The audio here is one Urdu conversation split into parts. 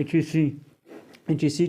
HEC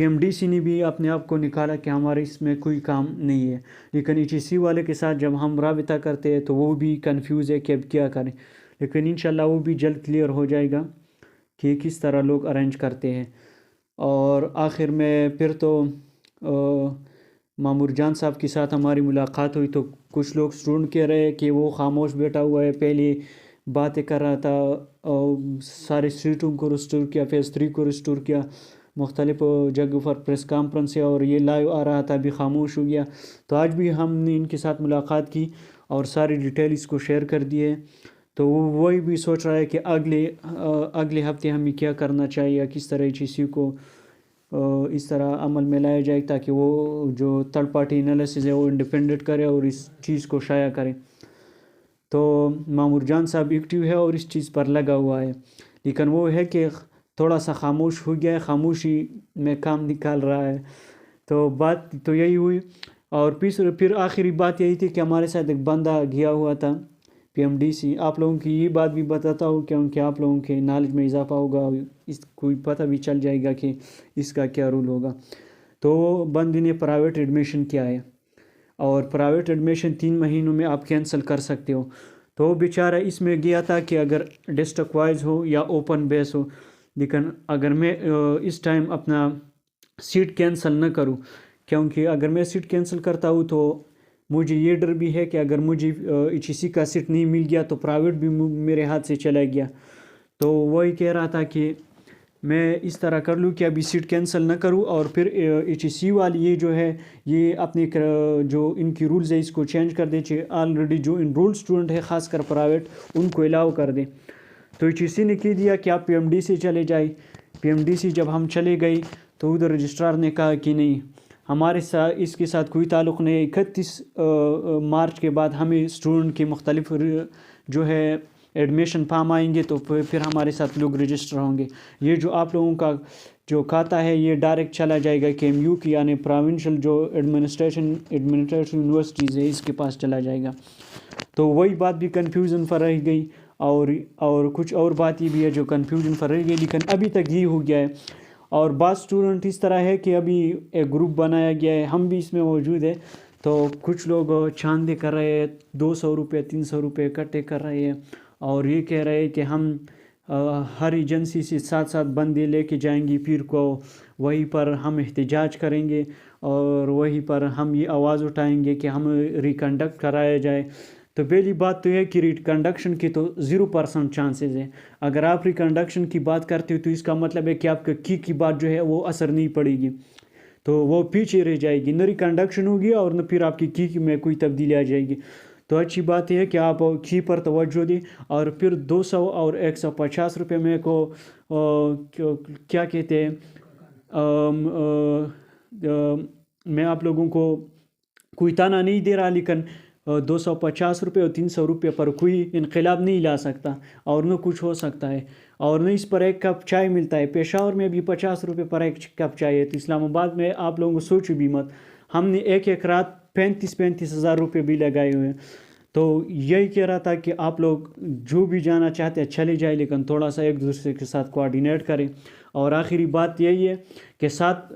PMDC نے بھی اپنے آپ کو نکالا کہ ہمارے اس میں کوئی کام نہیں ہے، لیکن HEC والے کے ساتھ جب ہم رابطہ کرتے ہیں تو وہ بھی کنفیوز ہے کہ اب کیا کریں، لیکن انشاءاللہ وہ بھی جلد کلیئر ہو جائے گا کہ کس طرح لوگ ارینج کرتے ہیں۔ اور آخر میں پھر تو مامور جان صاحب کے ساتھ ہماری ملاقات ہوئی تو کچھ لوگ اسٹوڈنٹ کہہ رہے ہیں کہ وہ خاموش بیٹھا ہوا ہے، پہلے باتیں کر رہا تھا، سارے سیٹوں کو ریسٹور کیا، فیز 3 کو ریسٹور کیا، مختلف جگہوں پر پریس کانفرنس ہے اور یہ لائیو آ رہا تھا، ابھی خاموش ہو گیا۔ تو آج بھی ہم نے ان کے ساتھ ملاقات کی اور ساری ڈیٹیل اس کو شیئر کر دی ہے، تو وہی بھی سوچ رہا ہے کہ اگلے ہفتے ہمیں کیا کرنا چاہیے یا کس طرح HEC کو اس طرح عمل میں لایا جائے تاکہ وہ جو تھرڈ پارٹی انالیسز ہے وہ انڈیپینڈنٹ کرے اور اس چیز کو شائع کرے۔ تو مامور جان صاحب ایکٹیو ہے اور اس چیز پر لگا ہوا ہے، لیکن وہ ہے کہ تھوڑا سا خاموش ہو گیا ہے، خاموشی میں کام نکال رہا ہے۔ تو بات تو یہی ہوئی، اور پھر آخری بات یہی تھی کہ ہمارے ساتھ ایک بندہ گیا ہوا تھا PMDC۔ آپ لوگوں کی یہ بات بھی بتاتا ہوں کیونکہ آپ لوگوں کے نالج میں اضافہ ہوگا، اس کو پتہ بھی چل جائے گا کہ اس کا کیا رول ہوگا۔ تو بندے نے پرائیویٹ ایڈمیشن کیا ہے اور پرائیویٹ ایڈمیشن 3 مہینوں میں آپ کینسل کر سکتے ہو۔ تو وہ بیچارہ اس میں گیا تھا کہ اگر ڈسٹرکٹ وائز ہو یا اوپن بیس ہو، لیکن اگر میں اس ٹائم اپنا سیٹ کینسل نہ کروں، کیونکہ اگر میں سیٹ کینسل کرتا ہوں تو مجھے یہ ڈر بھی ہے کہ اگر مجھے HEC کا سیٹ نہیں مل گیا تو پرائیویٹ بھی میرے ہاتھ سے چلا گیا۔ تو وہی کہہ رہا تھا کہ میں اس طرح کر لوں کہ ابھی سیٹ کینسل نہ کروں اور پھر HEC والی یہ جو ہے یہ اپنے جو ان کی رولز ہے اس کو چینج کر دے، آلریڈی جو انرول اسٹوڈنٹ ہے خاص کر پرائیویٹ ان کو الاؤ کر دیں۔ تو HEC نے کہہ دیا کہ آپ PMDC چلے جائے۔ PMDC جب ہم چلے گئے تو ادھر رجسٹرار نے کہا کہ نہیں، ہمارے ساتھ اس کے ساتھ کوئی تعلق نہیں، 31 مارچ کے بعد ہمیں اسٹوڈنٹ کے مختلف جو ہے ایڈمیشن فارم آئیں گے تو پھر ہمارے ساتھ لوگ رجسٹر ہوں گے، یہ جو آپ لوگوں کا جو کھاتا ہے یہ ڈائریکٹ چلا جائے گا KMU کی، یعنی پروونشل جو ایڈمنسٹریشن یونیورسٹیز ہے اس کے پاس چلا جائے گا۔ تو وہی بات بھی کنفیوژن پر رہ گئی، اور کچھ اور بات یہ بھی ہے جو کنفیوژن پر رہ گئی، لیکن ابھی تک یہ ہو گیا ہے۔ اور بعض اسٹوڈنٹ اس طرح ہے کہ ابھی ایک گروپ بنایا گیا ہے، ہم بھی اس میں موجود ہے، تو کچھ لوگ چاندے کر رہے ہیں، 200 روپے 300 روپے اکٹھے کر رہے ہیں، اور یہ کہہ رہے ہیں کہ ہم ہر ایجنسی سے 7 بندے لے کے جائیں گے، پھر کو وہیں پر ہم احتجاج کریں گے اور وہیں پر ہم یہ آواز اٹھائیں گے کہ ہم ریکنڈکٹ کرایا جائے۔ تو پہلی بات تو یہ کہ ریکنڈکشن کی تو 0% چانسز ہے۔ اگر آپ ریکنڈکشن کی بات کرتے ہو تو اس کا مطلب ہے کہ آپ کی بات جو ہے وہ اثر نہیں پڑے گی، تو وہ پیچھے رہ جائے گی، نہ ریکنڈکشن ہوگی اور نہ پھر آپ کی میں کوئی تبدیلی آ جائے گی۔ تو اچھی بات یہ ہے کہ آپ کی پر توجہ دیں، اور پھر 200 اور 150 روپے میں کو کیا کہتے ہیں، میں آپ لوگوں کو کوئی تانا نہیں دے رہا، لیکن 250 روپے اور 300 روپے پر کوئی انقلاب نہیں لا سکتا اور نہ کچھ ہو سکتا ہے، اور نہ اس پر ایک کپ چائے ملتا ہے۔ پشاور میں بھی 50 روپے پر ایک کپ چائے ہے، تو اسلام آباد میں آپ لوگوں کو سوچو بھی مت، ہم نے ایک رات 35 ہزار روپے بھی لگائے ہوئے ہیں۔ تو یہی کہہ رہا تھا کہ آپ لوگ جو بھی جانا چاہتے ہیں چلے جائیں، لیکن تھوڑا سا ایک دوسرے کے ساتھ کوآرڈینیٹ کریں۔ اور آخری بات یہی ہے کہ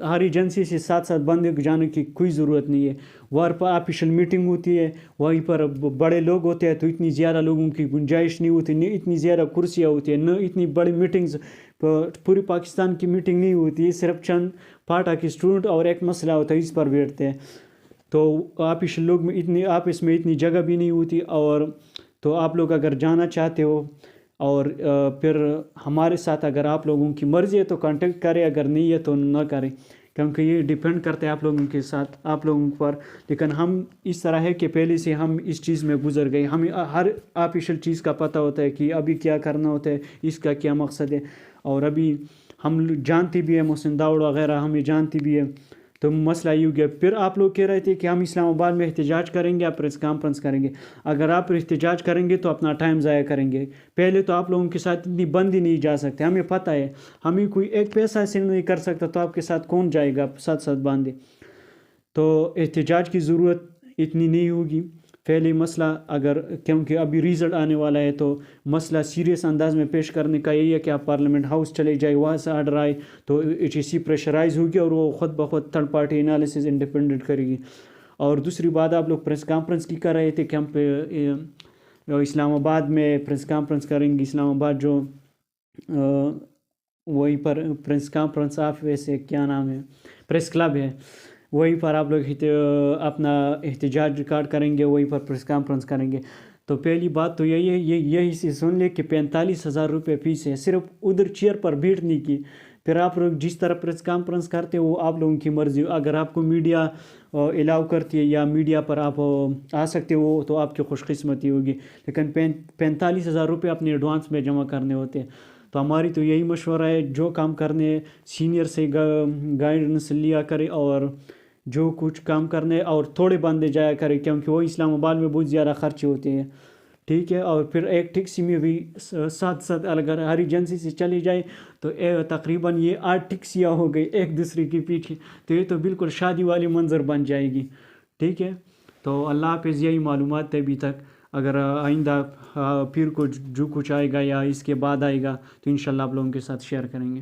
ہر ایجنسی سے 7 بندے جانے کی کوئی ضرورت نہیں ہے، وہاں پر آفیشیل میٹنگ ہوتی ہے، وہیں پر بڑے لوگ ہوتے ہیں تو اتنی زیادہ لوگوں کی گنجائش نہیں ہوتی، نہ اتنی زیادہ کرسیاں ہوتی ہیں، نہ اتنی بڑی میٹنگز، پوری پاکستان کی میٹنگ نہیں ہوتی ہے، صرف چند پاٹا کے اسٹوڈنٹ اور ایک مسئلہ ہوتا ہے اس پر بیٹھتے ہیں۔ تو آفیشیل لوگ میں آپس میں اتنی جگہ بھی نہیں ہوتی، اور تو آپ لوگ اگر جانا چاہتے ہو اور پھر ہمارے ساتھ اگر آپ لوگوں کی مرضی ہے تو کانٹیکٹ کریں، اگر نہیں ہے تو نہ کریں، کیونکہ یہ ڈیپینڈ کرتا ہے آپ لوگوں کے ساتھ آپ لوگوں پر۔ لیکن ہم اس طرح ہے کہ پہلے سے ہم اس چیز میں گزر گئے، ہمیں ہر آفیشیل چیز کا پتہ ہوتا ہے کہ ابھی کیا کرنا ہوتا ہے، اس کا کیا مقصد ہے، اور ابھی ہم جانتے بھی ہیں، محسن داؤڑ وغیرہ ہمیں جانتی بھی ہے۔ تو مسئلہ یہ ہو گیا۔ پھر آپ لوگ کہہ رہے تھے کہ ہم اسلام آباد میں احتجاج کریں گے، آپ پریس کانفرنس کریں گے۔ اگر آپ احتجاج کریں گے تو اپنا ٹائم ضائع کریں گے، پہلے تو آپ لوگوں کے ساتھ اتنی بندی نہیں جا سکتے، ہمیں پتہ ہے، ہمیں کوئی ایک پیسہ حاصل نہیں کر سکتا، تو آپ کے ساتھ کون جائے گا 7 باندھے؟ تو احتجاج کی ضرورت اتنی نہیں ہوگی، پہلے مسئلہ اگر کیونکہ ابھی ریزلٹ آنے والا ہے تو مسئلہ سیریس انداز میں پیش کرنے کا یہی ہے کہ آپ پارلیمنٹ ہاؤس چلے جائے، وہاں سے آرڈر آئے تو HEC پریشرائز ہوگی اور وہ خود بخود تھرڈ پارٹی انالیسز انڈیپینڈنٹ کرے گی۔ اور دوسری بات، آپ لوگ پریس کانفرنس کی کر رہے تھے کہ ہم پہ اسلام آباد میں پریس کانفرنس کریں گے، اسلام آباد جو وہیں پر پریس کانفرنس ویسے کیا نام ہے، پریس کلب ہے، وہیں پر آپ لوگ اپنا احتجاج ریکارڈ کریں گے، وہیں پر پریس کانفرنس کریں گے۔ تو پہلی بات تو یہی ہے، یہی سے سن لے کہ 45,000 روپے فیس ہے صرف ادھر چیئر پر بیٹھنے کی۔ پھر آپ لوگ جس طرح پریس کانفرنس کرتے وہ آپ لوگوں کی مرضی، اگر آپ کو میڈیا الاؤ کرتی ہے یا میڈیا پر آپ آ سکتے ہو تو آپ کی خوش قسمتی ہوگی، لیکن 45,000 روپے اپنے ایڈوانس میں جمع کرنے ہوتے ہیں۔ تو ہماری تو یہی مشورہ ہے، جو کام کرنے سینئر سے گائیڈنس لیا کرے، اور جو کچھ کام کرنے اور تھوڑے بندے جایا کرے، کیونکہ وہ اسلام آباد میں بہت زیادہ خرچے ہوتے ہیں، ٹھیک ہے۔ اور پھر ایک ٹیکسی میں بھی ساتھ اگر ہر ایجنسی سے چلی جائے تو تقریباً یہ 8 ٹیکسیاں ہو گئی ایک دوسرے کے پیچھے، تو یہ تو بالکل شادی والی منظر بن جائے گی، ٹھیک ہے۔ تو اللہ حافظ، یہی معلومات ہے ابھی تک، اگر آئندہ پھر جو کچھ آئے گا یا اس کے بعد آئے گا تو انشاءاللہ آپ لوگوں کے ساتھ شیئر کریں گے۔